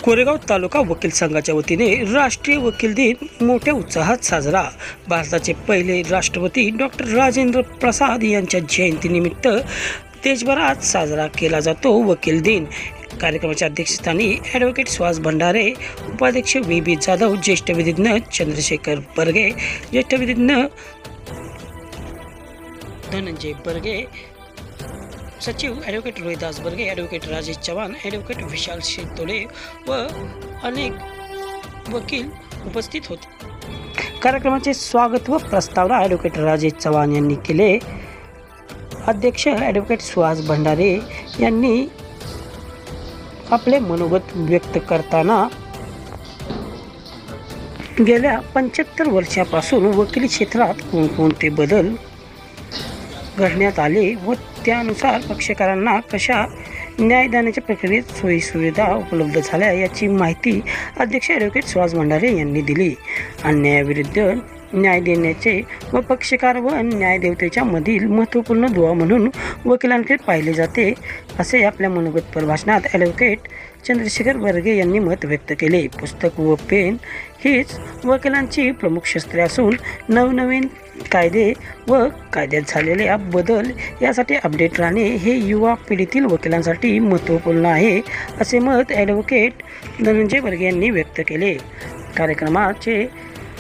कोरेगाव तालुका वकील संघाच्या वतीने राष्ट्रीय वकील दिन मोठ्या उत्साहात साजरा। भारताचे पहिले राष्ट्रपती डॉक्टर राजेंद्र प्रसाद यांच्या जयंतीनिमित्त देशभरात साजरा केला जातो वकील दिन। कार्यक्रमाच्या अध्यक्षस्थानी ॲडव्होकेट सुहास भंडारे, उपाध्यक्ष व्ही जाधव, ज्येष्ठ विधिज्ञ चंद्रशेखर बर्गे, ज्येष्ठ विधिज्ञ धनंजय बर्गे, सचिव advocate Rohidas Barge, advocate Rajesh Chavan, advocate Vishal Shirtode व अनेक वकील उपस्थित होते। कार्यक्रमाचे स्वागत व प्रस्तावना ॲडव्होकेट राजेश चव्हाण यांनी केले। अध्यक्ष ॲडव्होकेट सुहास भंडारे यांनी आपले मनोगत व्यक्त करताना गेल्या 75 वर्षापासून वकिली क्षेत्रात कोणकोणते बदल घडण्यात आले व त्यानुसार पक्षकारांना कशा न्यायदानाच्या प्रक्रियेत सोयीसुविधा उपलब्ध झाल्या याची माहिती अध्यक्ष ॲडव्होकेट सुहास भंडारे यांनी दिली। अन्यायाविरुद्ध न्याय देण्याचे व पक्षकार व न्यायदेवतेच्या मधील महत्त्वपूर्ण दुवा म्हणून वकिलांकडे पाहिले जाते, असे आपल्या मनोगत प्रभाषणात ॲडव्होकेट चंद्रशेखर बर्गे यांनी मत व्यक्त केले। पुस्तक व पेन हीच वकिलांची प्रमुख शस्त्रे असून नवनवीन कायदे व कायद्यात झालेल्या बदल यासाठी अपडेट राहणे हे युवा पिढीतील वकिलांसाठी महत्त्वपूर्ण आहे, असे मत ॲडव्होकेट धनंजय बर्गे यांनी व्यक्त केले। कार्यक्रमाचे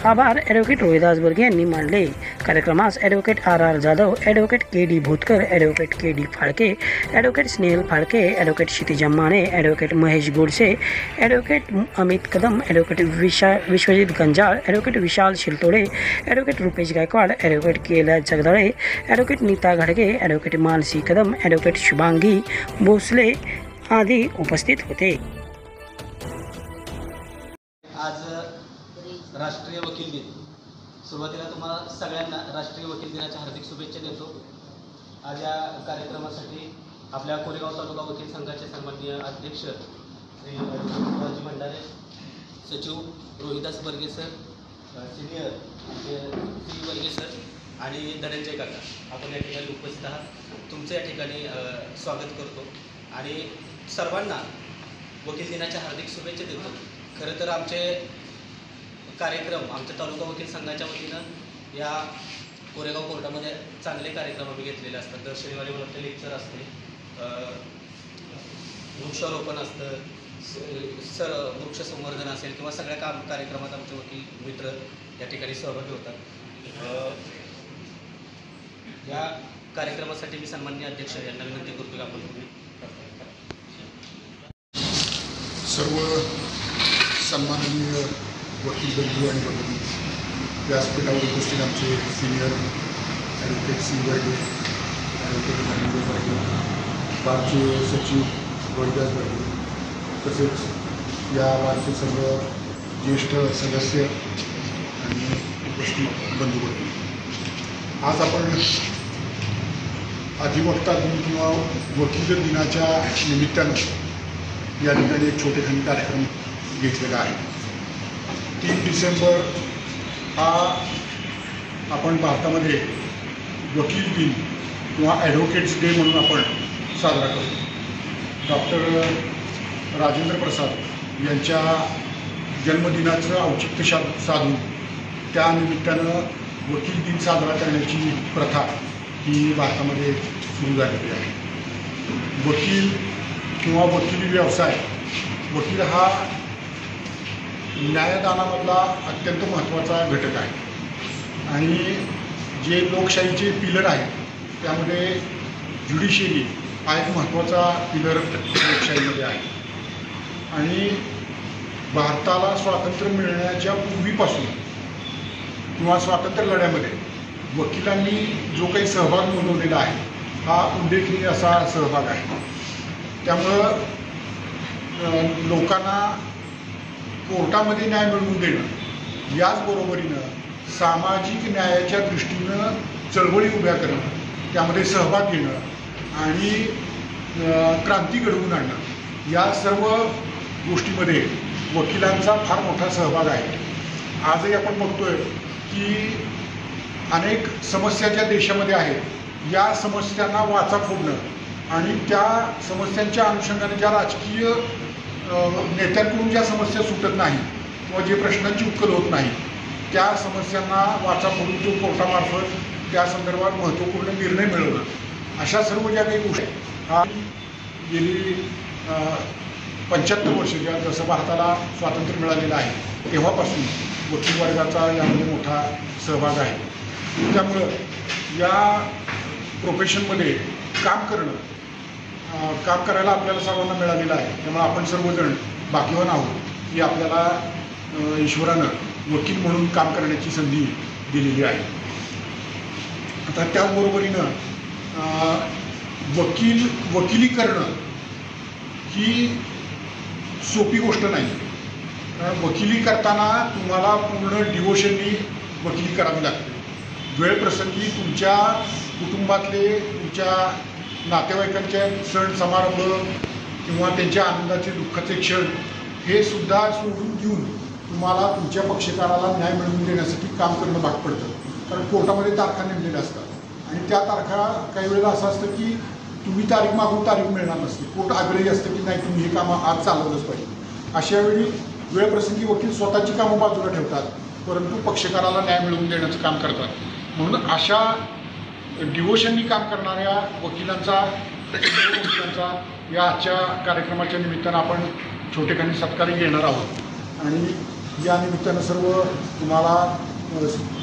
आभार ॲडव्होकेट रोहिदास बर्गे यांनी मानले। कार्यक्रमास advocate R Jadhav, advocate K Bhotkar, advocate K Phalke, advocate Snehal Phalke, advocate Kshitija Mane, advocate Mahesh Godse, advocate Amit Kadam, advocate Vishwajit Ganjal, advocate Vishal Shirtode, advocate Rupesh Gaikwad, advocate Kailas Jagdale, advocate Nita घाडगे, ॲडव्होकेट मानसी कदम, ॲडव्होकेट शुभांगी भोसले आदी उपस्थित होते। आज राष्ट्रीय वकील दिन, सुरुवातीला तुम्हाला सगळ्यांना राष्ट्रीय वकील दिनाच्या हार्दिक शुभेच्छा देतो। आज या कार्यक्रमासाठी आपल्या कोरेगाव तालुका वकील संघाचे सन्माननीय अध्यक्ष श्री सुहास भंडारे, सचिव Rohidas Barge sir, senior Shri Barge sir आणि धनंजय काका, आपण या ठिकाणी उपस्थित आहात। तुमचं या ठिकाणी स्वागत करतो आणि सर्वांना वकील दिनाच्या हार्दिक शुभेच्छा देतो। खरं तर आमचे कार्यक्रम आमच्या तालुका वकील संघाच्या वतीनं या कोरेगाव कोर्टामध्ये चांगले कार्यक्रम आम्ही घेतलेले असतात। दर शनिवारी मला वाटतं लेक्चर असते, वृक्षारोपण असतं, वृक्ष संवर्धन असेल किंवा सगळ्या कार्यक्रमात आमचे वकील मित्र या ठिकाणी सहभागी होतात। या कार्यक्रमासाठी मी सन्माननीय अध्यक्ष यांना विनंती करतो की आपण तुम्ही सर्व सन्माननीय वकील बंधू आणि भगिनी, व्यासपीठावर उपस्थित आमचे senior advocate C Barge, advocate Dhananjay Barge, बारचे सचिव रोहिदास बर्गे, तसेच या बारचे सर्व ज्येष्ठ सदस्य आणि उपस्थित बंधूवर्ग, आज आपण अधिवक्ता दिन किंवा वकील दिनाच्या निमित्तानं या ठिकाणी एक छोटेखानी कार्यक्रम घेतलेला आहे। 3 डिसेंबर हा आपण भारतामध्ये वकील दिन किंवा ॲडव्होकेट्स डे म्हणून आपण साजरा करतो। डॉक्टर राजेंद्र प्रसाद यांच्या जन्मदिनाचं औचित्य साधून त्यानिमित्तानं वकील दिन साजरा करण्याची प्रथा ही भारतामध्ये सुरू झालेली आहे। वकील किंवा वकिली व्यवसाय, वकील हा न्यायदानामधला अत्यंत महत्त्वाचा घटक आहे आणि जे लोकशाहीचे पिलर आहेत त्यामध्ये ज्युडिशियरी हा एक महत्त्वाचा पिलर लोकशाहीमध्ये आहे। आणि भारताला स्वातंत्र्य मिळण्याच्या पूर्वीपासून किंवा स्वातंत्र्य लढ्यामध्ये वकिलांनी जो काही सहभाग नोंदवलेला आहे हा उल्लेखनीय असा सहभाग आहे। त्यामुळं लोकांना कोर्टामध्ये न्याय मिळवून देणं, याचबरोबरीनं सामाजिक न्यायाच्या दृष्टीनं चळवळी उभ्या करणं, त्यामध्ये सहभाग घेणं आणि क्रांती घडवून आणणं, या सर्व गोष्टीमध्ये वकिलांचा फार मोठा सहभाग आहे। आजही आपण बघतोय की अनेक समस्या ज्या देशामध्ये आहेत, या समस्यांना वाचा फोडणं आणि त्या समस्यांच्या अनुषंगाने ज्या राजकीय नेत्यांकडून ज्या समस्या सुटत नाही किंवा जे प्रश्नांची उकल होत नाही त्या समस्यांना वाचा फोडून तो कोर्टामार्फत त्या संदर्भात महत्त्वपूर्ण निर्णय मिळवणं अशा सर्व ज्या काही गोष्टी हा गेली 75 वर्ष ज्या जसं भारताला स्वातंत्र्य मिळालेलं आहे तेव्हापासून वकील वर्गाचा यामध्ये मोठा सहभाग आहे. त्यामुळं या प्रोफेशनमध्ये काम करायला आपल्याला सर्वांना मिळालेलं आहे. त्यामुळे आपण सर्वजण भाग्यवान आहोत की आपल्याला ईश्वरानं वकील म्हणून काम करण्याची संधी दिलेली आहे. आता त्याचबरोबरीनं वकिली करणं ही सोपी गोष्ट नाही. कारण वकिली करताना तुम्हाला पूर्ण डिवोशननी वकिली करावी लागते. वेळप्रसंगी तुमच्या कुटुंबातले तुमच्या नातेवाईकांचे सण समारंभ किंवा त्यांच्या आनंदाचे दुःखाचे क्षण हे सुद्धा सोडून देऊन तुम्हाला तुमच्या पक्षकाराला न्याय मिळवून देण्यासाठी काम करणं भाग पडतं. कारण कोर्टामध्ये तारखा नेमलेल्या असतात आणि त्या तारखा काही वेळेला असं असतं की तुम्ही तारीख मागून तारीख मिळणार नसते. कोर्ट आग्रही असतं की नाही तुम्ही हे कामं आज चालवलंच पाहिजे. अशावेळी वेळप्रसंगी वकील स्वतःची कामं बाजूला ठेवतात परंतु पक्षकाराला न्याय मिळवून देण्याचं काम करतात. म्हणून अशा डिवोशननी काम करणाऱ्या वकिलांचा या आजच्या कार्यक्रमाच्या निमित्तानं आपण छोटेखानी सत्कारही घेणार आहोत आणि या निमित्तानं सर्व तुम्हाला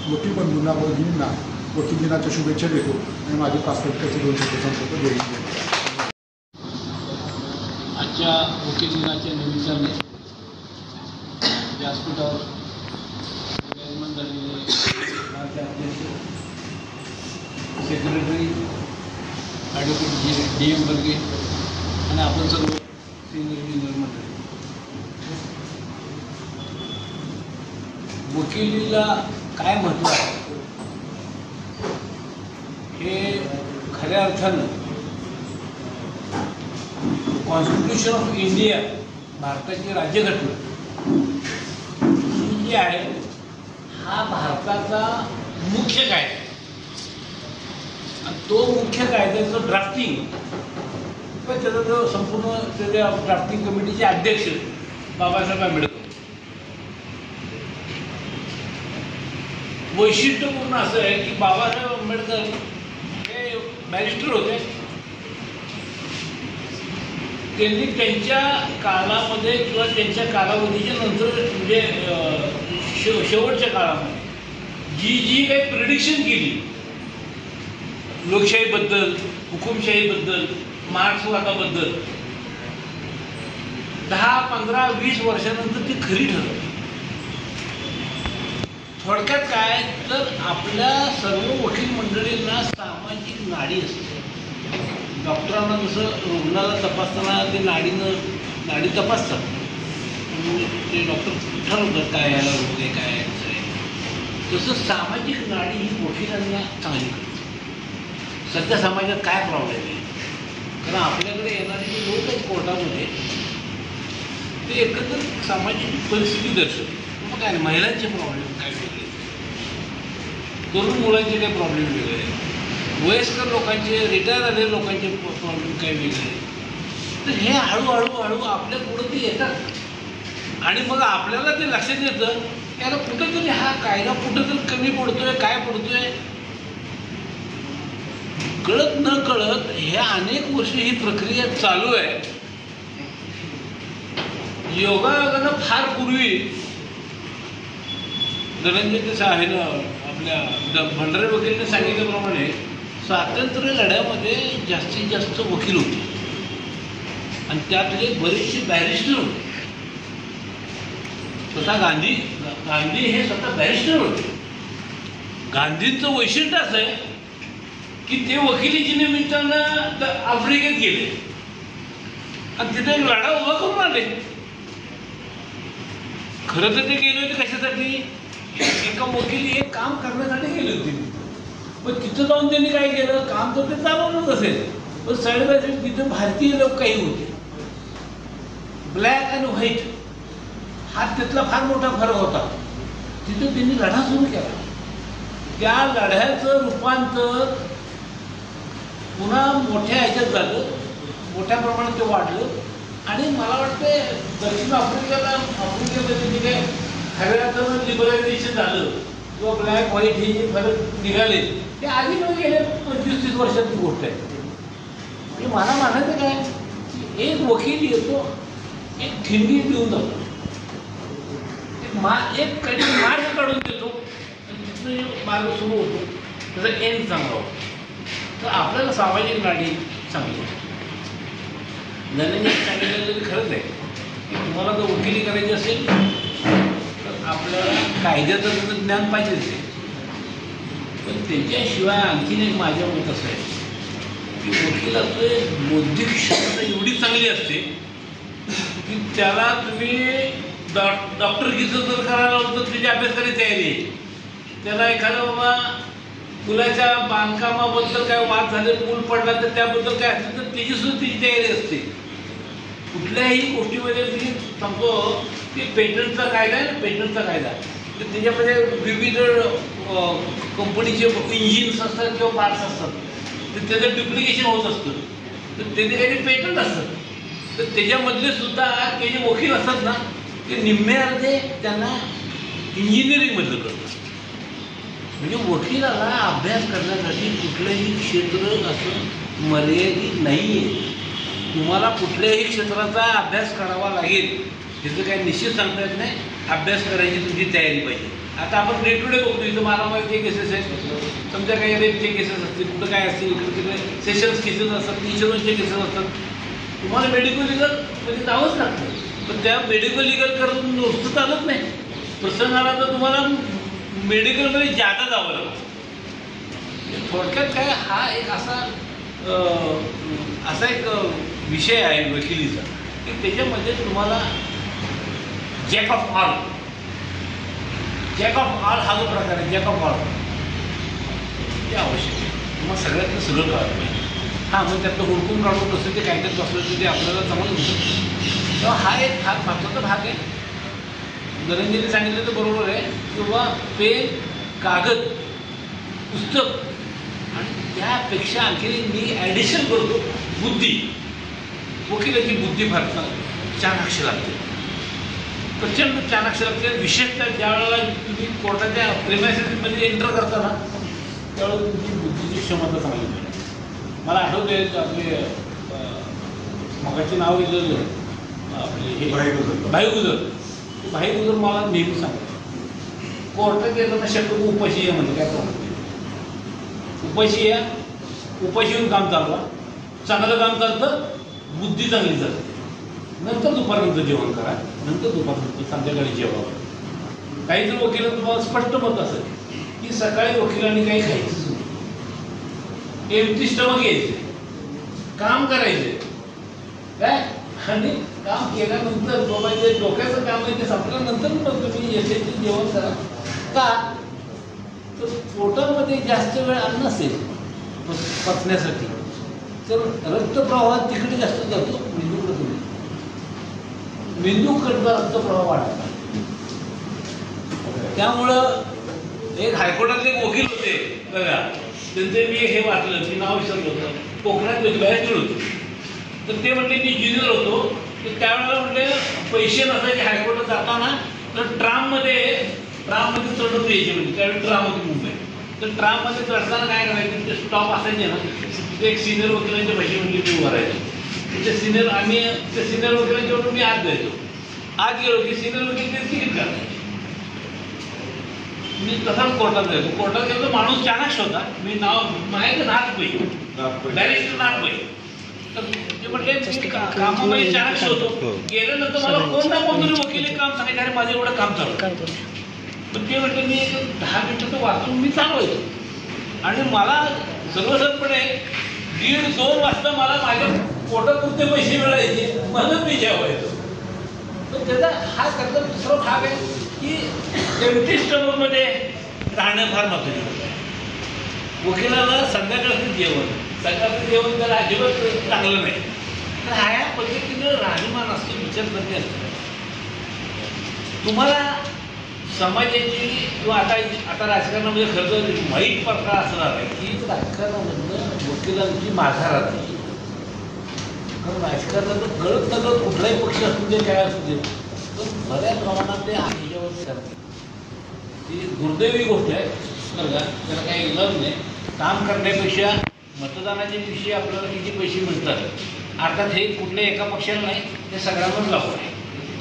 वकील बंधूंना भगिनींना वकील दिनाच्या शुभेच्छा देतो आणि माझे प्रास्ताविकाचे 2 शब्द संपवतो. जय हिंद. आजच्या वकील दिनाच्या निमित्ताने व्यासपीठावर विराजमान झालेले माझे अध्यक्ष सेक्रेटरी ॲडव्होकेट DM बर्गे आणि आपण सर्व सिनियर इंजिनियर मंडळी, वकिलीला काय महत्त्व आहे हे खऱ्या अर्थानं कॉन्स्टिट्यूशन ऑफ इंडिया, भारताची राज्यघटना ही जी आहे हा भारताचा मुख्य कायदा आणि तो मुख्य कायद्याचं ड्राफ्टिंग किंवा त्याचा जो संपूर्ण त्याच्या ड्राफ्टिंग कमिटीचे अध्यक्ष बाबासाहेब आंबेडकर. वैशिष्ट्यपूर्ण असं आहे की बाबासाहेब आंबेडकर हे बॅरिस्टर होते. त्यांनी त्यांच्या काळामध्ये किंवा त्यांच्या कालावधीच्या नंतर म्हणजे शेवटच्या काळामध्ये जी काही प्रिडिक्शन केली लोकशाहीबद्दल, हुकुमशाहीबद्दल, मार्क्सवादाबद्दल 10, 15, 20 वर्षानंतर ती खरी ठरली. थोडक्यात काय तर आपल्या सर्व वकील मंडळींना सामाजिक नाडी असते. डॉक्टरांना जसं रुग्णाला तपासताना ते नाडी तपासतात ते डॉक्टर ठरवतात काय याला रोग आहे काय आहे. तसं सामाजिक नाडी ही वकिलांना चांगली करते. सध्या समाजात काय प्रॉब्लेम आहे कारण आपल्याकडे येणारे जे लोक आहेत कोर्टामध्ये ते एकंदर सामाजिक परिस्थिती दर्शवते. मग काय महिलांचे प्रॉब्लेम काय वेगळे, तरुण मुलांचे काय प्रॉब्लेम वेगळे, वयस्कर लोकांचे, रिटायर झालेल्या लोकांचे प्रॉब्लेम काय वेगळे. तर हे हळूहळू आपल्या पुढं ते येतात आणि मग आपल्याला ते लक्षात येतं याला कुठंतरी हा कायदा कुठंतरी कमी पडतोय, काय पडतोय कळत न कळत. हे अनेक वर्ष ही प्रक्रिया चालू आहे. योगायोगानं फार पूर्वी धनंजय देसाई आहे ना आपल्या भंडारे वकीलने सांगितल्याप्रमाणे स्वातंत्र्य लढ्यामध्ये जास्तीत जास्त वकील होते आणि त्यातले बरेचसे बॅरिस्टर होते. स्वतः गांधी हे स्वतः बॅरिस्टर होते. गांधींचं वैशिष्ट्य असं आहे की ते वकिलीच्या निमित्तानं आफ्रिकेत गेले आणि तिथे एक लढा उभा करून आले. खरं तर ते गेले होते कशासाठी, एका वकिली एक काम करण्यासाठी गेले होते. पण तिथं जाऊन त्यांनी काय केलं, काम तर ते चालवलंच असेल पण साईड बाय साईड तिथं भारतीय लोक काही होते. ब्लॅक अँड व्हाईट हा त्यातला फार मोठा फरक होता. तिथं त्यांनी लढा सुरू केला. त्या लढ्याचं रूपांतर पुन्हा मोठ्या ह्याच्यात झालं, मोठ्या प्रमाणात ते वाढलं आणि मला वाटते दक्षिण आफ्रिकेमध्ये जे काय खऱ्याचं लिबरलायझेशन झालं किंवा ब्लॅक व्हाईट हे जे फरक निघाले ते आधी न गेल्या 25-30 वर्षाची गोष्ट आहे. म्हणजे मला म्हणायचं काय की एक वकील येतो, एक ठिणगी देऊन जातो, एक कधी मार्ग काढून देतो आणि तिथून मार्ग सुरू होतो, त्याचा एंड चांगला होतो. तर आपल्याला सामाजिक नाडी चांगली आहे. ज्याने सांगितलं तरी खरंच आहे की तुम्हाला जर वकिली करायची असेल तर आपल्याला कायद्याचं त्याचं ज्ञान पाहिजेच आहे. पण त्याच्याशिवाय आणखीन एक माझं मत असं आहे की वकिलाचं बौद्धिक क्षमता एवढी चांगली असते की त्याला तुम्ही डॉक्टरकीचं जर करायला होतं तर त्याची अभ्यास करायची तयारी आहे. त्याला एखादं बाबा पुलाच्या बांधकामाबद्दल काय वाद झाले, पूल पडला तर त्याबद्दल काय असेल तर त्याचीसुद्धा त्याची तयारी असते. कुठल्याही गोष्टीमध्ये मी सांगतो की पेटंटचा कायदा आहे ना, पेटंटचा कायदा तर त्याच्यामध्ये विविध कंपनीचे इंजिन्स असतात किंवा पार्ट्स असतात, तर त्याचं डुप्लिकेशन होत असतं, तर त्याचे काही पेटंट असतात. तर त्याच्यामधले सुद्धा ते जे वकील असतात ना ते निम्मे अर्धे त्यांना इंजिनिअरिंगमधलं करतात. म्हणजे वकिलाला अभ्यास करण्यासाठी कुठलंही क्षेत्र असं मर्यादित नाही आहे. तुम्हाला कुठल्याही क्षेत्राचा अभ्यास करावा लागेल, त्याचं काही निश्चित सांगता येत नाही. अभ्यास करायची तुमची तयारी पाहिजे. आता आपण डे टू डे बघतो, इथं मारामारीचे केसेस आहेत, समजा काही रेपचे केसेस असतील, कुठं काय असतील, इकडे तिकडे सेशन्स केसेस असतात, इन्शुरन्सचे केसेस असतात. तुम्हाला मेडिकल लिगल म्हणजे जावंच लागतं. पण त्या मेडिकल लिगल करून नुसतं चालत नाही. प्रसंग आला तर तुम्हाला मेडिकलमध्ये जादा जावं लागतं. थोडक्यात काय हा एक असा एक विषय आहे वकिलीचा की त्याच्यामध्ये तुम्हाला जॅक ऑफ ऑल हा जो प्रकार आहे, जॅक ऑफ ऑल ते आवश्यक आहे. तुम्हाला सगळ्यातलं सगळं कळायला पाहिजे. हां, मग त्यातलं हुडकून काढून कसं ते कायद्यात बसलं ते आपल्याला समजून होतं. तेव्हा हा एक फार महत्त्वाचा भाग आहे. नरेंद्रने सांगितलं तर बरोबर आहे किंवा पेन, कागद, पुस्तक आणि त्यापेक्षा आणखी मी ॲडिशन करतो बुद्धी. वकिलाची बुद्धी फार चाणाक्ष लागते, प्रचंड चाणाक्ष लागते. विशेषतः ज्या वेळेला तुम्ही कोर्टाच्या प्रेमायसिसमध्ये एंटर करता ना त्यावेळेला तुमची बुद्धीची क्षमता चांगली पाहिजे. मला आठवतं आहे आपले मगाची नाव घेतलं आपले हे भाई गुजर मला नेहमी सांगतो कोर्टात येताना शक्यतो उपाशी आहे म्हणजे काय प्रॉब्लेम, उपाशी या, उपाशी येऊन काम चालवा, चांगलं काम चालतं, बुद्धी चांगली चालते. नंतर दुपारनंतर जेवण करा, नंतर दुपारनंतर संध्याकाळी जेवावं. काही जर वकिलांचं तुम्हाला स्पष्ट मत असेल की सकाळी वकिलांनी काही खायचं एमटी स्टमक घ्यायचे, काम करायचे काय, आणि काम केल्यानंतर बाबा जे डोक्याचं काम आहे ते संपल्यानंतर मग तुम्ही येते जेवण करा. का तर पोटामध्ये जास्त वेळ अन्न नसेल पचण्यासाठी, तर रक्तप्रवाह तिकडे जास्त जातो, मेंदूकडचा रक्तप्रवाह वाढतो. त्यामुळं एक हायकोर्टातले एक वकील होते बघा, त्यांचे मी हे वाचलं, मी नाव विसरलं होतं, कोकणात बॅरिस्टर होते. तर ते म्हटले मी ज्युनियर होतो, तर त्यावेळेला म्हटले पैसे नसायचे हायकोर्टात जाताना, तर ट्राममध्ये चढत यायचे म्हणजे त्यावेळी ट्राम होती मुंबई. तर ट्राममध्ये चढताना काय करायचं, ते स्टॉप असायचे ना, तिथे एक सिनियर वकिलांचे पैसे म्हणजे मी उभं राहायचो. ते सिनियर वकिलांच्यावर मी आत जायचो. आत गेलो की सिनियर वकील ते तिकीट काढायचे. मी तसाच कोर्टात जायचो. कोर्टात गेलो माणूस चाणाक्ष होता. मी नाव माहिती नाथपै, बॅरिस्टर नाथपै. तर ते म्हटले कामामध्ये चाणाक्ष होतो. गेल्यानंतर मला कोण ना कोणतरी वकील काम सांगायचं, अरे माझं एवढं काम चालू. पण ते म्हटलं मी 10 मिनिटं वाचून मी चालवायचो. आणि मला सर्वसाधारणपणे 1:30-2 वाजता मला माझ्या पोटापुरते पैसे मिळायचे, म्हणून मी जेवायचो. तर त्याचा हा त्याचा दुसरा भाग आहे की एमटी स्टमकमध्ये राहणं फार महत्त्वाचं आहे. वकिलाला संध्याकाळचं जेवण त्याला अजिबात चांगलं नाही. तर ह्या पद्धतीनं राहणीमान असतं, विचारसरणी असतं. तुम्हाला समाजाची किंवा आता राजकारणामध्ये खरं तर वाईट प्रकार असणार आहे की राजकारणामधनं वकिलांची माघार राहते. कारण राजकारणाचं कळत नकळत कुठलाही पक्ष असू दे काय असू दे पण बऱ्याच प्रमाणात ते ह्याच्यावर करतात. ही दुर्दैवी गोष्ट आहे बरं का, त्याला काही इलाज नाही. काम करण्यापेक्षा मतदानाच्या दिवशी आपल्याला किती पैसे मिळतात अर्थात हे कुठल्या एका पक्षाला नाही, ते सगळ्यांनाच लागू आहे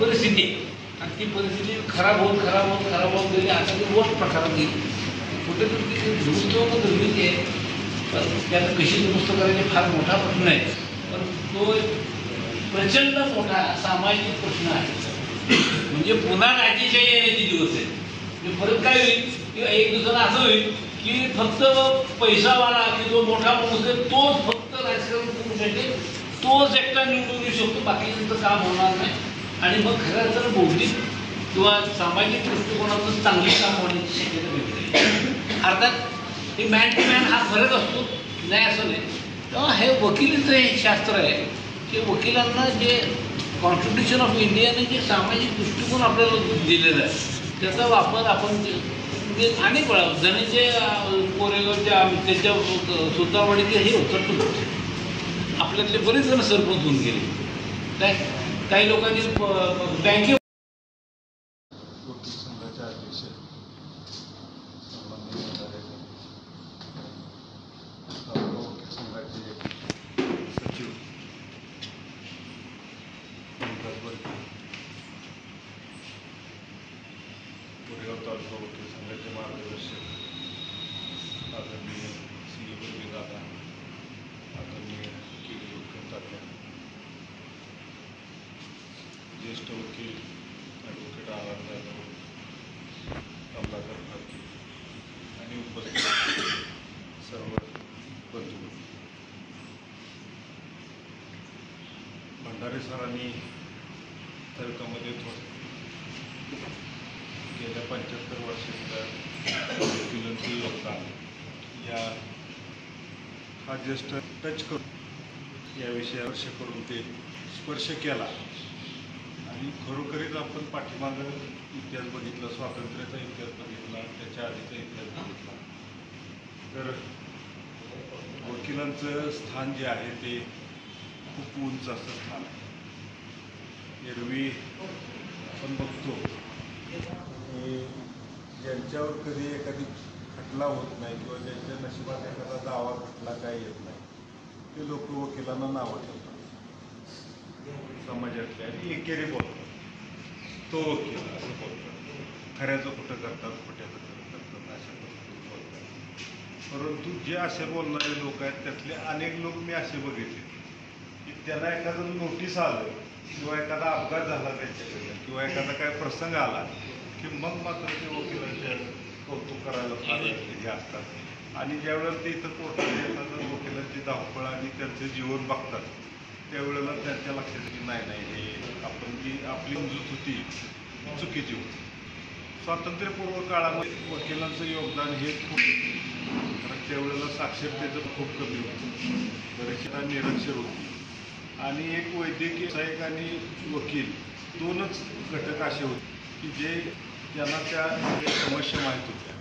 परिस्थिती आहे. आणि ती परिस्थिती खराब होत गेली. आता ती वर्स्ट प्रकारात गेली. कुठेतरी ती दुरुस्त होणं गरजेची आहे. पण त्याला कशी दुरुस्त करायची फार मोठा प्रश्न आहे. पण तो प्रचंड मोठा सामाजिक प्रश्न आहे. म्हणजे पुन्हा राज्याशाही येण्याचे दिवस आहेत. म्हणजे परत काय होईल की एक दिवसाला असं होईल की फक्त पैसावाला की जो मोठा माणूस आहे तोच फक्त राजकारण करू शकेल, तोच एकटा निवडून येऊ शकतो, बाकीचं काम होणार नाही. आणि मग खरं तर बौद्धिक किंवा सामाजिक दृष्टिकोनातून चांगली काम होण्याची शक्यता मिळते. अर्थात हे मॅन टू मॅन हा फरक असतो, नाही असं नाही. तेव्हा हे वकिलीचं हे शास्त्र आहे की वकिलांना जे कॉन्स्टिट्यूशन ऑफ इंडियाने जे सामाजिक दृष्टिकोन आपल्याला दिलेला आहे त्याचा वापर आपण म्हणजे अनेक वेळा जणीचे कोरेगावच्या त्याच्या सुतारवाडीचे हे उतरतून आपल्यातले बरेच जण सरपंच होऊन गेले. काय काही लोकांनी बँके वकील संघाचे अध्यक्ष सन्माननीय वकील संघाचे सचिव कोरेगाव तालुका वकील संघाचे मार्गदर्शक आदरणीय श्री दादा, आदरणीय तात्या, ज्येष्ठ वकील ॲडव्होकेट आर जाधव, कमलाकर फाळके आणि उपस्थित सर्व बंधू. भंडारे सरांनी तर्कामध्ये गेल्या 75 वर्षाच्या वकिलांचं योगदान हा जस्ट टच करून या विषयावर करून ते स्पर्श केला. आणि खरोखरीच आपण पाठीमागं इतिहास बघितला, स्वातंत्र्याचा इतिहास बघितला, त्याच्या आधीचा इतिहास बघितला, तर वकिलांचं स्थान जे आहे ते खूप उंच असं स्थान आहे. एरवी आपण बघतो की ज्यांच्यावर कधी एखादी खटला होत नाही किंवा ज्यांच्या नशिबात एखादा दावा खटला काय येत नाही ते लोक वकिलांना नावं ठेवतात समाजातले आणि एकेरी बोलतात, तो वकील असं बोलतात, खऱ्याचं कुठं करतात, खोट्याचं कुठं करतात, अशा पद्धतीने बोलतात. परंतु जे असे बोलणारे लोक आहेत त्यातले अनेक लोक मी असे बघितले की त्यांना एखादं नोटीस आलं किंवा एखादा अपघात झाला त्यांच्याकडे किंवा एखादा काय प्रसंग आला की मग मात्र ते वकिलांचे कौतुक करायला फार हे असतात. आणि ज्यावेळेला ते इथं कोर्टात येतात वकिलांची धावपळ आणि त्यांचं जीवन बघतात त्यावेळेला त्यांच्या लक्षात की नाही हे आपण जी आपली समजूत होती चुकीची होती. स्वातंत्र्यपूर्व काळामध्ये वकिलांचं योगदान हे खूप, कारण त्यावेळेला साक्षरतेचं खूप कमी होतं, बरेचदा निरक्षर होती आणि एक वैद्यकीय सहाय्यक आणि वकील दोनच घटक असे होते की जे त्यांना त्या समस्या माहीत होत्या.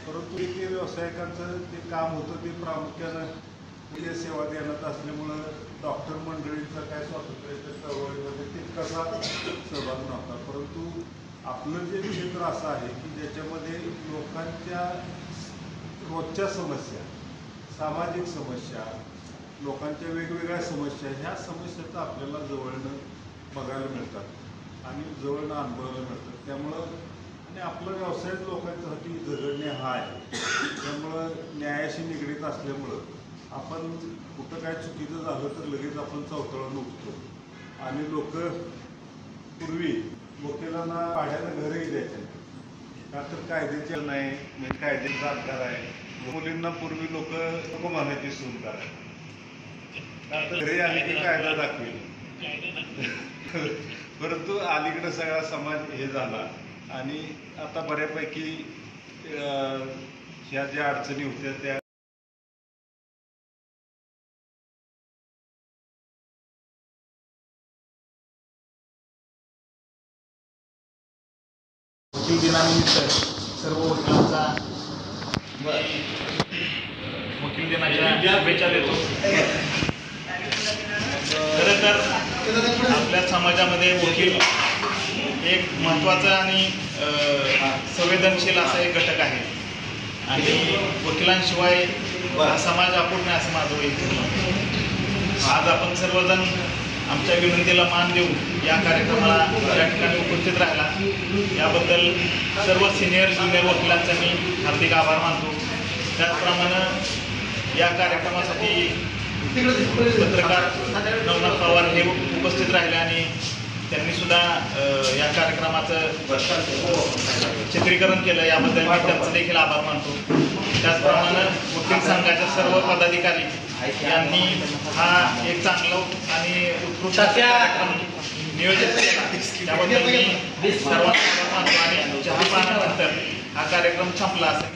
परंतु वैद्यकीय व्यावसायिकांचं जे काम होतं ते प्रामुख्यानं सेवा देण्यात असल्यामुळं डॉक्टर मंडळींचा काय स्वातंत्र्याच्या चळवळीमध्ये तितकासा सहभाग नव्हता. परंतु आपलं जे क्षेत्र असं आहे की ज्याच्यामध्ये लोकांच्या रोजच्या समस्या, सामाजिक समस्या, लोकांच्या वेगवेगळ्या समस्या, ह्या समस्याचा आपल्याला जवळनं बघायला मिळतात आणि जवळनं अनुभवायला मिळतात. त्यामुळं आणि आपला व्यवसाय लोकांच्यासाठी जगणे हा आहे. त्यामुळं न्यायाशी निगडीत असल्यामुळं आपण कुठं काय चुकीचं झालं तर लगेच आपण चौतळून उठतो. आणि लोक पूर्वी वकिलांना भाड्यानं घरही द्यायचे का तर कायद्याचे नाही, म्हणजे कायद्याचे जाणकार आहे. मुलींना पूर्वी लोक नको म्हणायची सून करायला का तर घरी आली की कायदा दाखवेल. परंतु अलीकडे सगळा समाज हे झाला आणि आता बऱ्यापैकी ह्या ज्या अडचणी होत्या त्या वकील दिनानिमित्त सर्व वकिलांचा वकील दिनाच्या शुभेच्छा देतो. खरं तर आपल्या समाजामध्ये वकील एक महत्त्वाचा आणि संवेदनशील असा एक घटक आहे आणि वकिलांशिवाय हा समाज अपूर्ण आहे असं माझं वैयक्तिक मत आहे. आज आपण सर्वजण आमच्या विनंतीला मान देऊन या कार्यक्रमाला या ठिकाणी उपस्थित राहिला याबद्दल सर्व सिनियर ज्युनियर वकिलांचा मी हार्दिक आभार मानतो. त्याचप्रमाणे या कार्यक्रमासाठी पत्रकार नवनाथ पवार हे उपस्थित राहिले आणि त्यांनी सुद्धा या कार्यक्रमाचं चित्रीकरण केलं याबद्दल मी त्यांचं देखील आभार मानतो. त्याचप्रमाणे वकील संघाच्या सर्व पदाधिकारी यांनी हा एक चांगला आणि उत्कृष्ट कार्यक्रम नियोजित केला त्याबद्दल मी सर्वांना आभार मानतो आणि चहा पाण्यानंतर हा कार्यक्रम संपला असेल.